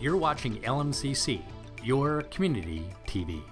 You're watching LMCC, your community TV.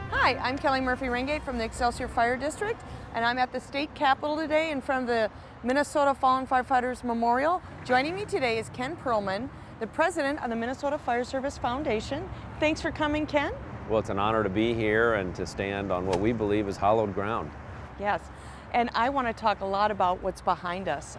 Hi, I'm Kellie Murphy-Ringate from the Excelsior Fire District, and I'm at the state capitol today in front of the Minnesota Fallen Firefighters Memorial. Joining me today is Ken Perlman, the president of the Minnesota Fire Service Foundation. Thanks for coming, Ken. Well, it's an honor to be here and to stand on what we believe is hallowed ground. Yes, and I want to talk a lot about what's behind us.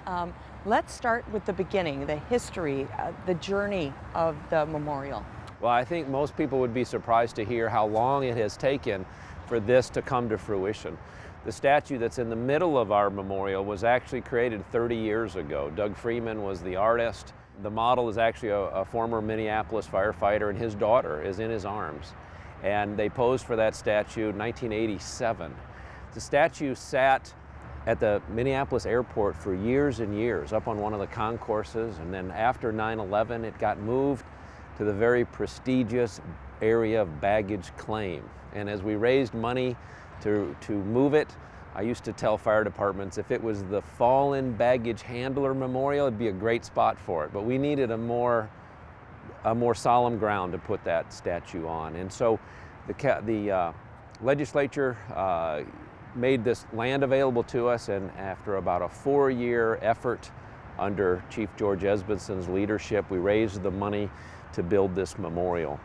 Let's start with the beginning, the history, the journey of the memorial. Well, I think most people would be surprised to hear how long it has taken for this to come to fruition. The statue that's in the middle of our memorial was actually created 30 years ago. Doug Freeman was the artist. The model is actually a former Minneapolis firefighter, and his daughter is in his arms. And they posed for that statue in 1987. The statue sat at the Minneapolis airport for years and years, up on one of the concourses, and then after 9/11 it got moved to the very prestigious area of baggage claim. And as we raised money to move it, I used to tell fire departments if it was the Fallen Baggage Handler Memorial, it'd be a great spot for it. But we needed a more solemn ground to put that statue on. And so the legislature made this land available to us, and after about a 4-year effort under Chief George Esbenson's leadership, we raised the money to build this memorial.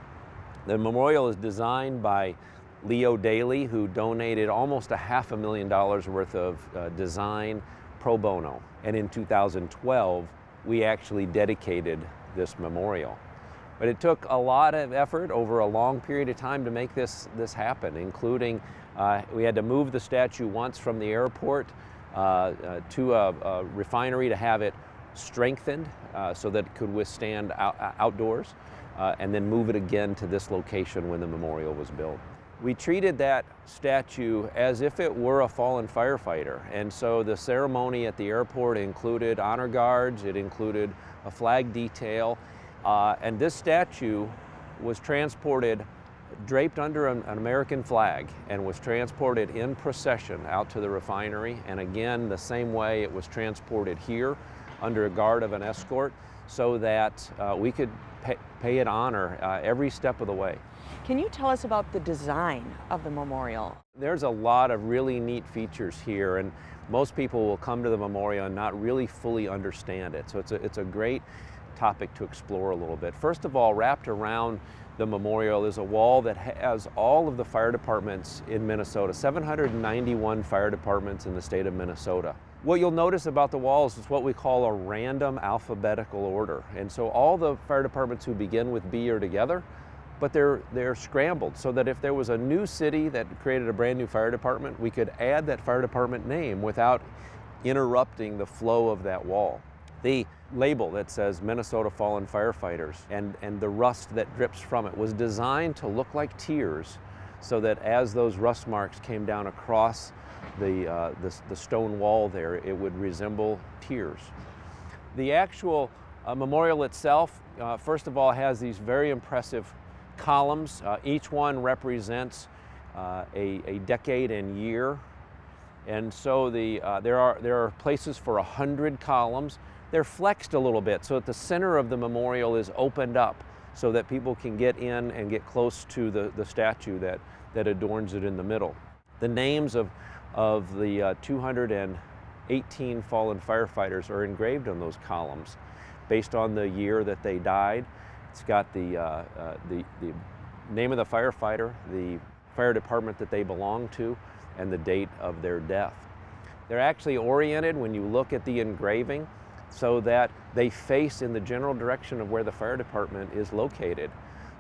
The memorial is designed by Leo Daly, who donated almost $500,000 worth of design pro bono. And in 2012, we actually dedicated this memorial. But it took a lot of effort over a long period of time to make this happen, including we had to move the statue once from the airport to a refinery to have it strengthened so that it could withstand outdoors, and then move it again to this location when the memorial was built. We treated that statue as if it were a fallen firefighter, and so the ceremony at the airport included honor guards, it included a flag detail, and this statue was transported draped under an American flag and was transported in procession out to the refinery, and again the same way it was transported here under a guard of an escort so that we could pay it honor every step of the way. Can you tell us about the design of the memorial? There's a lot of really neat features here, and most people will come to the memorial and not really fully understand it. So it's a great topic to explore a little bit. First of all, wrapped around the memorial is a wall that has all of the fire departments in Minnesota, 791 fire departments in the state of Minnesota. What you'll notice about the walls is what we call a random alphabetical order. And so all the fire departments who begin with B are together, but they're scrambled so that if there was a new city that created a brand new fire department, we could add that fire department name without interrupting the flow of that wall. The label that says Minnesota Fallen Firefighters and the rust that drips from it was designed to look like tears so that as those rust marks came down across the stone wall there, it would resemble tears. The actual memorial itself, first of all, has these very impressive columns. Each one represents a decade and year, and so there are places for 100 columns. They're flexed a little bit so that the center of the memorial is opened up so that people can get in and get close to the statue that adorns it in the middle. The names of the 218 fallen firefighters are engraved on those columns based on the year that they died. It's got the name of the firefighter, the fire department that they belong to, and the date of their death. They're actually oriented when you look at the engraving so that they face in the general direction of where the fire department is located.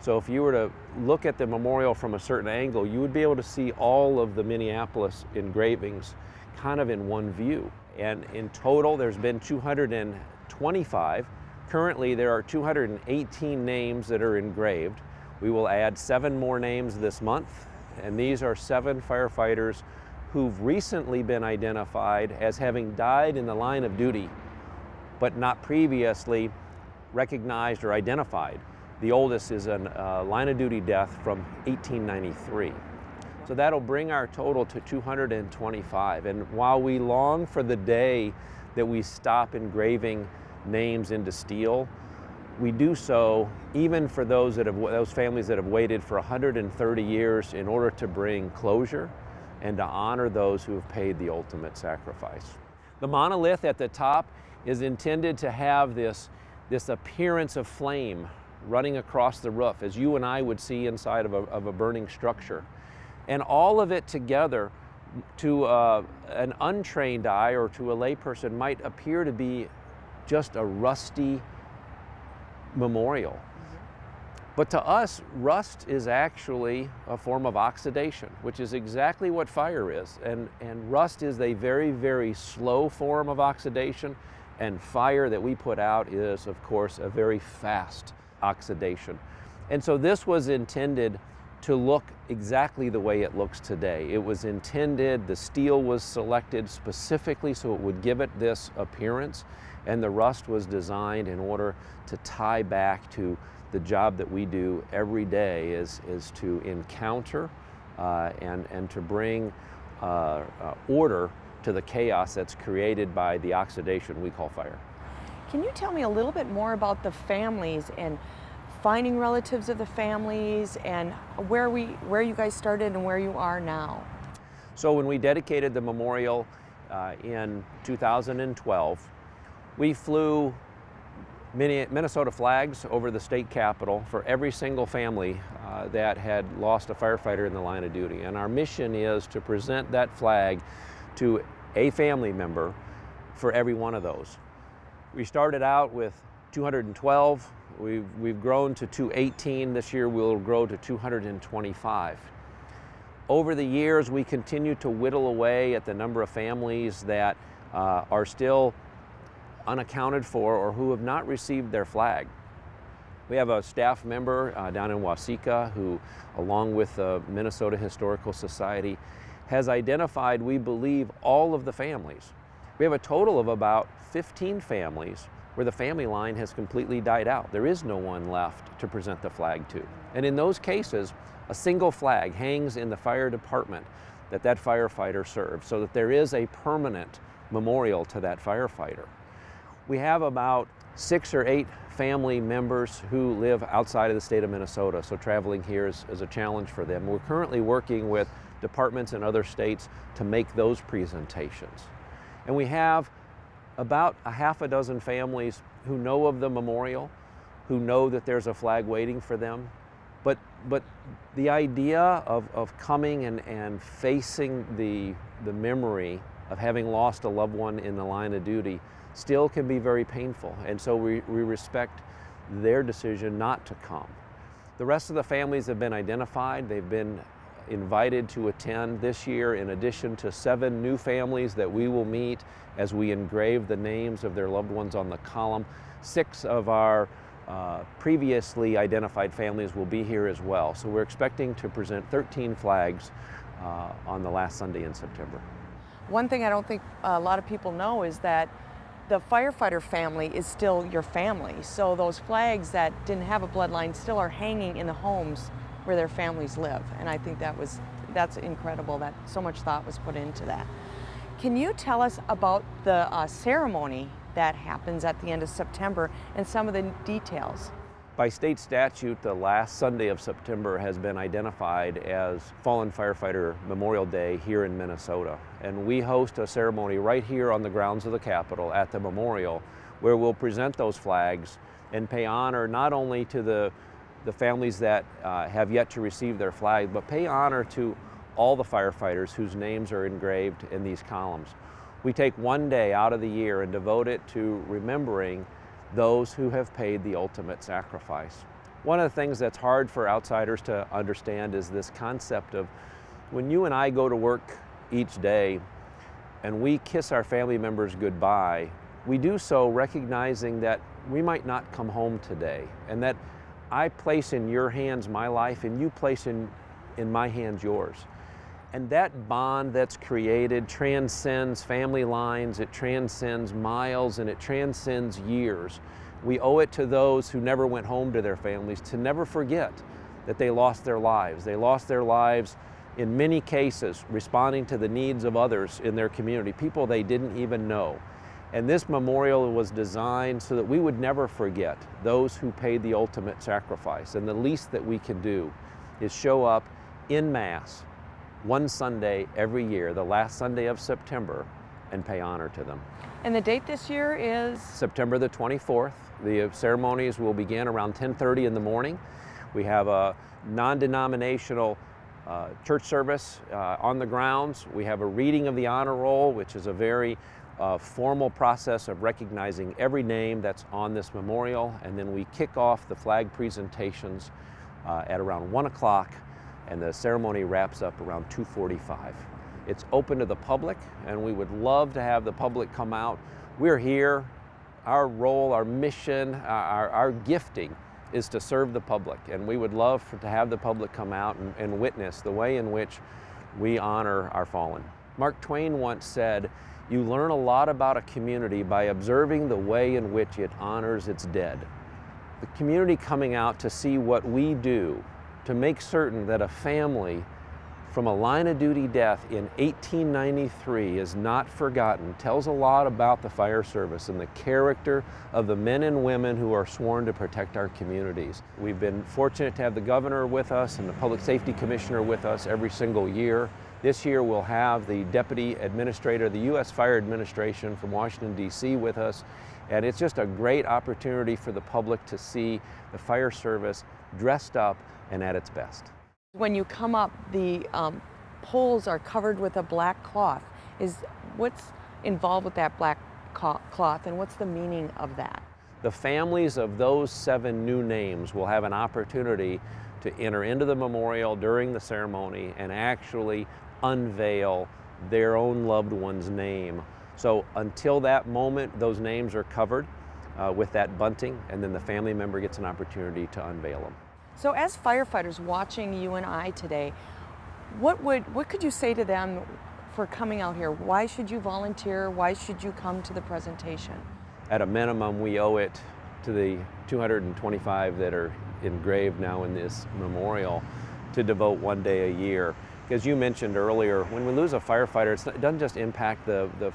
So if you were to look at the memorial from a certain angle, you would be able to see all of the Minneapolis engravings kind of in one view. And in total, there's been 225. Currently, there are 218 names that are engraved. We will add 7 more names this month, and these are 7 firefighters who've recently been identified as having died in the line of duty, but not previously recognized or identified. The oldest is a line of duty death from 1893. So that'll bring our total to 225. And while we long for the day that we stop engraving names into steel, we do so even for those families that have waited for 130 years in order to bring closure and to honor those who have paid the ultimate sacrifice. The monolith at the top is intended to have this appearance of flame running across the roof, as you and I would see inside of a burning structure. And all of it together, to an untrained eye or to a layperson, might appear to be just a rusty memorial. But to us, rust is actually a form of oxidation, which is exactly what fire is. And rust is a very, very slow form of oxidation, and fire that we put out is, of course, a very fast oxidation. And so this was intended to look exactly the way it looks today. It was intended, the steel was selected specifically so it would give it this appearance, and the rust was designed in order to tie back to the job that we do every day is to encounter and to bring order to the chaos that's created by the oxidation we call fire. Can you tell me a little bit more about the families and finding relatives of the families and where you guys started and where you are now? So when we dedicated the memorial in 2012, we flew Minnesota flags over the state capitol for every single family that had lost a firefighter in the line of duty. And our mission is to present that flag to a family member for every one of those. We started out with 212. We've grown to 218. This year we'll grow to 225. Over the years, we continue to whittle away at the number of families that are still unaccounted for or who have not received their flag. We have a staff member down in Waseca who, along with the Minnesota Historical Society, has identified, we believe, all of the families. We have a total of about 15 families where the family line has completely died out. There is no one left to present the flag to. And in those cases, a single flag hangs in the fire department that firefighter served, so that there is a permanent memorial to that firefighter. We have about 6 or 8 family members who live outside of the state of Minnesota, so traveling here is a challenge for them. We're currently working with departments in other states to make those presentations. And we have about a half a dozen families who know of the memorial, who know that there's a flag waiting for them. But the idea of coming and facing the memory of having lost a loved one in the line of duty still can be very painful. And so we respect their decision not to come. The rest of the families have been identified. They've been invited to attend this year, in addition to 7 new families that we will meet as we engrave the names of their loved ones on the column. 6 of our previously identified families will be here as well. So we're expecting to present 13 flags on the last Sunday in September. One thing I don't think a lot of people know is that the firefighter family is still your family. So those flags that didn't have a bloodline still are hanging in the homes where their families live. And I think that's incredible that so much thought was put into that. Can you tell us about the ceremony that happens at the end of September and some of the details? By state statute, the last Sunday of September has been identified as Fallen Firefighter Memorial Day here in Minnesota. And we host a ceremony right here on the grounds of the Capitol at the memorial, where we'll present those flags and pay honor not only to the families that have yet to receive their flag, but pay honor to all the firefighters whose names are engraved in these columns. We take one day out of the year and devote it to remembering those who have paid the ultimate sacrifice. One of the things that's hard for outsiders to understand is this concept of when you and I go to work each day and we kiss our family members goodbye, we do so recognizing that we might not come home today, and that I place in your hands my life and you place in my hands yours. And that bond that's created transcends family lines, it transcends miles, and it transcends years. We owe it to those who never went home to their families to never forget that they lost their lives. They lost their lives in many cases responding to the needs of others in their community, people they didn't even know. And this memorial was designed so that we would never forget those who paid the ultimate sacrifice. And the least that we can do is show up en masse one Sunday every year, the last Sunday of September, and pay honor to them. And the date this year is? September the 24th. The ceremonies will begin around 10:30 in the morning. We have a non-denominational church service on the grounds. We have a reading of the honor roll, which is a very formal process of recognizing every name that's on this memorial. And then we kick off the flag presentations at around 1 o'clock, and the ceremony wraps up around 2:45. It's open to the public, and we would love to have the public come out. We're here. Our role, our mission, our gifting is to serve the public, and we would love to have the public come out and witness the way in which we honor our fallen. Mark Twain once said, "You learn a lot about a community by observing the way in which it honors its dead." The community coming out to see what we do to make certain that a family from a line of duty death in 1893 is not forgotten tells a lot about the fire service and the character of the men and women who are sworn to protect our communities. We've been fortunate to have the governor with us and the public safety commissioner with us every single year. This year we'll have the deputy administrator of the U.S. Fire Administration from Washington, D.C. with us, and it's just a great opportunity for the public to see the fire service dressed up and at its best. When you come up, the poles are covered with a black cloth. What's involved with that black cloth, and what's the meaning of that? The families of those 7 new names will have an opportunity to enter into the memorial during the ceremony and actually unveil their own loved one's name. So until that moment, those names are covered with that bunting, and then the family member gets an opportunity to unveil them. So as firefighters watching you and I today, what could you say to them for coming out here? Why should you volunteer? Why should you come to the presentation? At a minimum, we owe it to the 225 that are engraved now in this memorial to devote one day a year. Because you mentioned earlier, when we lose a firefighter, it doesn't just impact the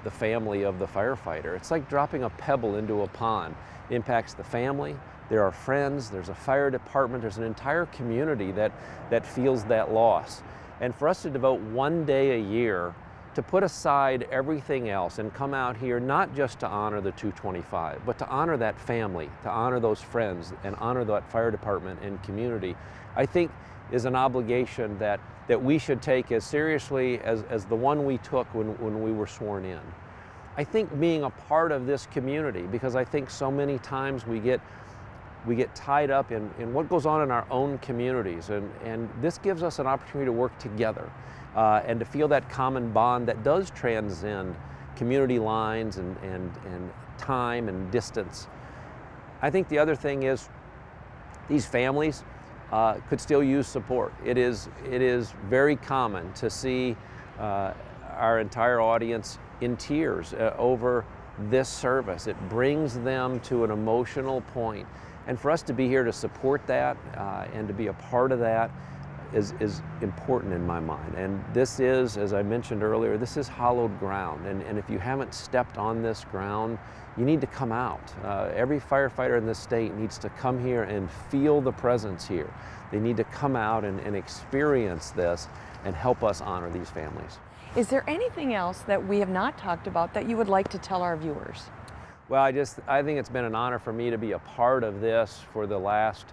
family of the firefighter. It's like dropping a pebble into a pond. It impacts the family. There are friends, there's a fire department, there's an entire community that feels that loss. And for us to devote one day a year to put aside everything else and come out here not just to honor the 225, but to honor that family, to honor those friends, and honor that fire department and community, I think is an obligation that we should take as seriously as the one we took when we were sworn in. I think being a part of this community, because I think so many times we get tied up in what goes on in our own communities, and this gives us an opportunity to work together and to feel that common bond that does transcend community lines and time and distance. I think the other thing is these families could still use support. It is very common to see our entire audience in tears over this service. It brings them to an emotional point. And for us to be here to support that and to be a part of that is important in my mind. And this is, as I mentioned earlier, this is hallowed ground. And if you haven't stepped on this ground, you need to come out. Every firefighter in this state needs to come here and feel the presence here. They need to come out and experience this and help us honor these families. Is there anything else that we have not talked about that you would like to tell our viewers? Well, I think it's been an honor for me to be a part of this for the last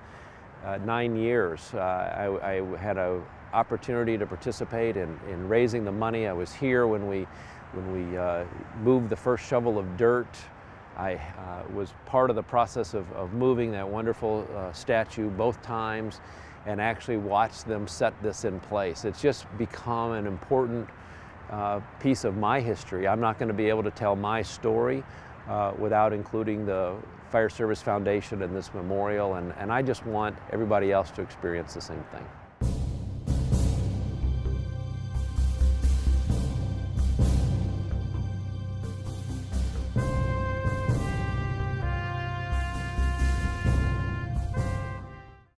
9 years. I had an opportunity to participate in raising the money. I was here when we moved the first shovel of dirt. I was part of the process of moving that wonderful statue both times and actually watched them set this in place. It's just become an important piece of my history. I'm not going to be able to tell my story without including the Fire Service Foundation and this memorial, and I just want everybody else to experience the same thing.